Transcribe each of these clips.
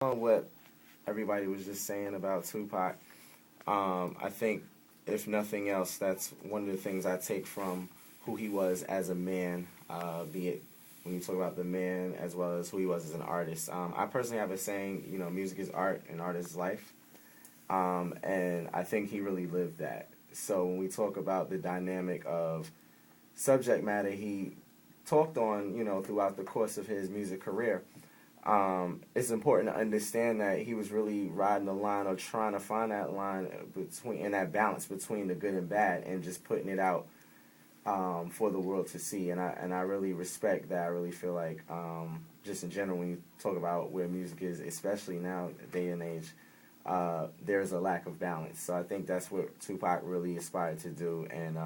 On what everybody was just saying about Tupac, I think if nothing else, that's one of the things I take from who he was as a man, be it when you talk about the man as well as who he was as an artist. I personally have a saying, music is art and art is life. And I think he really lived that. So when we talk about the dynamic of subject matter he talked on, throughout the course of his music career, it's important to understand that he was really riding the line or trying to find that line between and that balance between the good and bad and just putting it out for the world to see. And I really respect that. I really feel like just in general when you talk about where music is, especially now, day and age, there's a lack of balance. So I think that's what Tupac really aspired to do. And,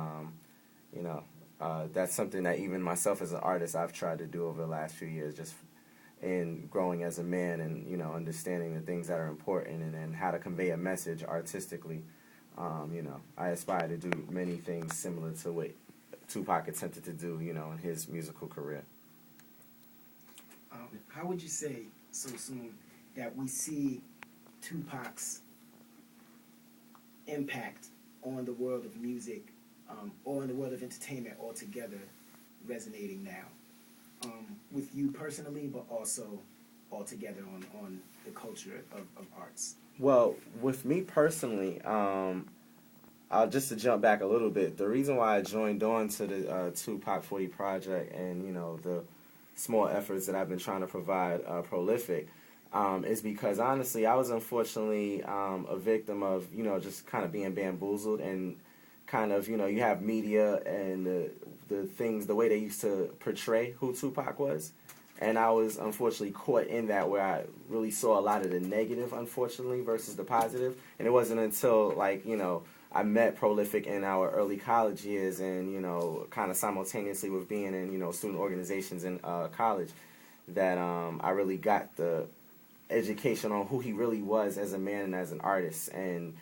that's something that even myself as an artist I've tried to do over the last few years, just in growing as a man and, understanding the things that are important and how to convey a message artistically. I aspire to do many things similar to what Tupac attempted to do, in his musical career. How would you say so soon that we see Tupac's impact on the world of music or in the world of entertainment altogether resonating now? With you personally, but also altogether on the culture of arts? Well, with me personally, just to jump back a little bit, the reason why I joined on to the Tupac40 project and, the small efforts that I've been trying to provide Prolific is because, honestly, I was unfortunately a victim of, just kind of being bamboozled and kind of, you have media and the things, the way they used to portray who Tupac was. And I was unfortunately caught in that where I really saw a lot of the negative, unfortunately, versus the positive. And it wasn't until, I met Prolific in our early college years and, kind of simultaneously with being in, student organizations in college that I really got the education on who he really was as a man and as an artist. And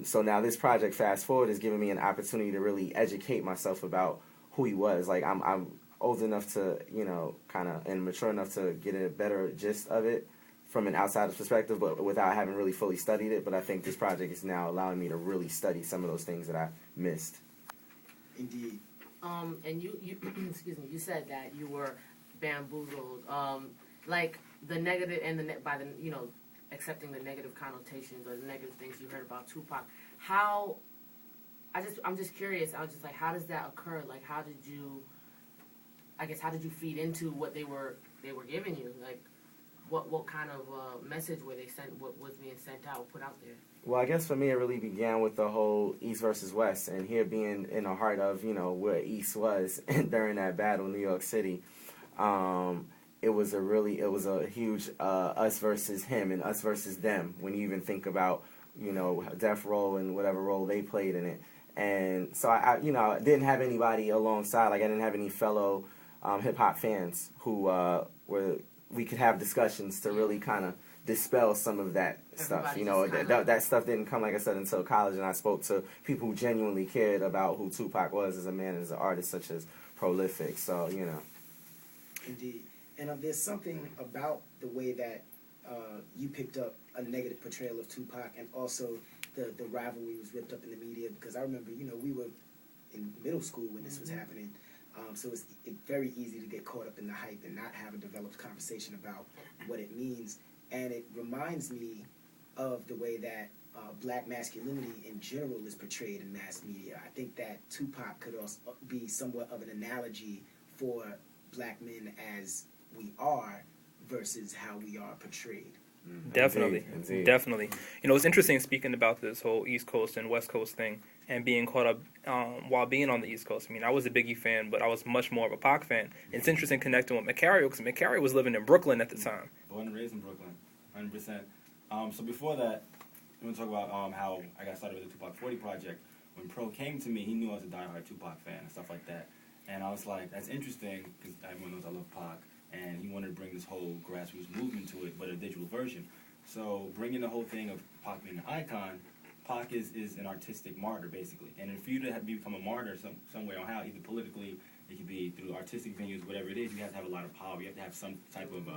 so now this project, Fast Forward, is giving me an opportunity to really educate myself about who he was. Like, I'm old enough to, and mature enough to get a better gist of it from an outsider's perspective, but without having really fully studied it. But I think this project is now allowing me to really study some of those things that I missed. Indeed. And you excuse me, you said that you were bamboozled. Like the negative and by the accepting the negative connotations or the negative things you heard about Tupac. I'm just curious. I was just like, how does that occur? Like, how did you feed into what they were giving you? Like, what kind of message were they sent? What was being sent out, put out there? Well, I guess for me, it really began with the whole East versus West, and here being in the heart of where East was during that battle in New York City. It was a huge us versus him and us versus them when you even think about Death Row and whatever role they played in it. And so I didn't have anybody alongside. Like, I didn't have any fellow hip hop fans who we could have discussions to really kind of dispel some of that stuff. That stuff didn't come, like I said, until college, and I spoke to people who genuinely cared about who Tupac was as a man, as an artist, such as Prolific. So Indeed. And there's something about the way that you picked up a negative portrayal of Tupac, and also the rivalry was ripped up in the media, because I remember, we were in middle school when this was happening, so it's very easy to get caught up in the hype and not have a developed conversation about what it means. And it reminds me of the way that black masculinity in general is portrayed in mass media. I think that Tupac could also be somewhat of an analogy for black men as we are versus how we are portrayed. Definitely. Indeed. Definitely. It's interesting speaking about this whole East Coast and West Coast thing and being caught up while being on the East Coast. I mean, I was a Biggie fan, but I was much more of a Pac fan. It's interesting connecting with McCarry, because McCarry was living in Brooklyn at the time. Born and raised in Brooklyn, 100%. So before that, we want to talk about how I got started with the Tupac40 project. When Pro came to me, he knew I was a diehard Tupac fan and stuff like that. And I was like, that's interesting, because everyone knows I love Pac. And he wanted to bring this whole grassroots movement to it, but a digital version. So bringing the whole thing of Pac being an icon, Pac is an artistic martyr, basically. And for you to become a martyr some way or how, either politically, it could be through artistic venues, whatever it is, you have to have a lot of power. You have to have some type of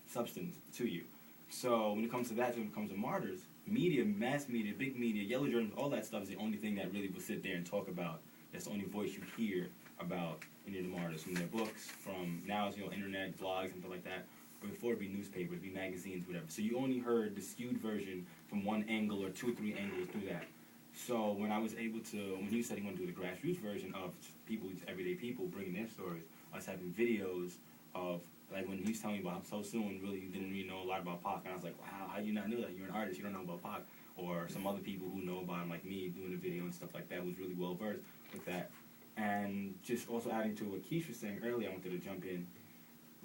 substance to you. So when it comes to that, when it comes to martyrs, media, mass media, big media, yellow journalism, all that stuff is the only thing that really will sit there and talk about. That's the only voice you hear about any of the martyrs, from their books, from now it's, internet, blogs, and stuff like that. But before it'd be newspapers, it'd be magazines, whatever. So you only heard the skewed version from one angle or 2 or 3 angles through that. So when I was able to, when he said he wanted to do the grassroots version of people, everyday people, bringing their stories, us having videos of, like when he was telling me about So Soon, really didn't really know a lot about Pac, and I was like, wow, how do you not know that? You're an artist, you don't know about Pac. Or some other people who know about him, like me, doing a video and stuff like that, was really well versed with that. And just also adding to what Keish was saying earlier, I wanted to jump in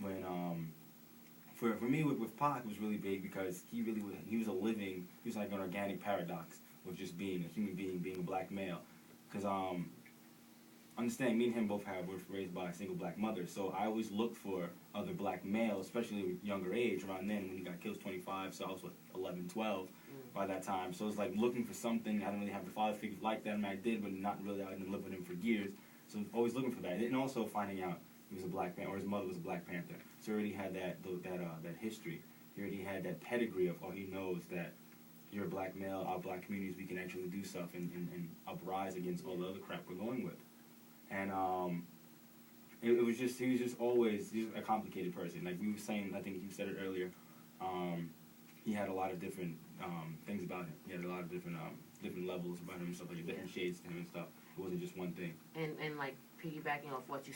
when, for me with Pac, it was really big because he was a living, he was like an organic paradox with just being a human being a black male. Because understand, me and him both were raised by a single black mother, so I always looked for other black males, especially at younger age. Around then, when he got killed 25, so I was 11, 12 by that time. So it was like looking for something. I didn't really have the father figures like that. I mean, I did, but not really. I didn't live with him for years, so I was always looking for that. And also finding out he was a Black Panther, or his mother was a Black Panther. So he already had that history. He already had that pedigree of, he knows that you're a black male, our black communities, we can actually do stuff and uprise against all the other crap we're going with. And he was just always a complicated person. Like we were saying, I think you said it earlier, he had a lot of different things about him. He had a lot of different levels about him and stuff, like different shades to him and stuff. It wasn't just one thing. And like piggybacking off what you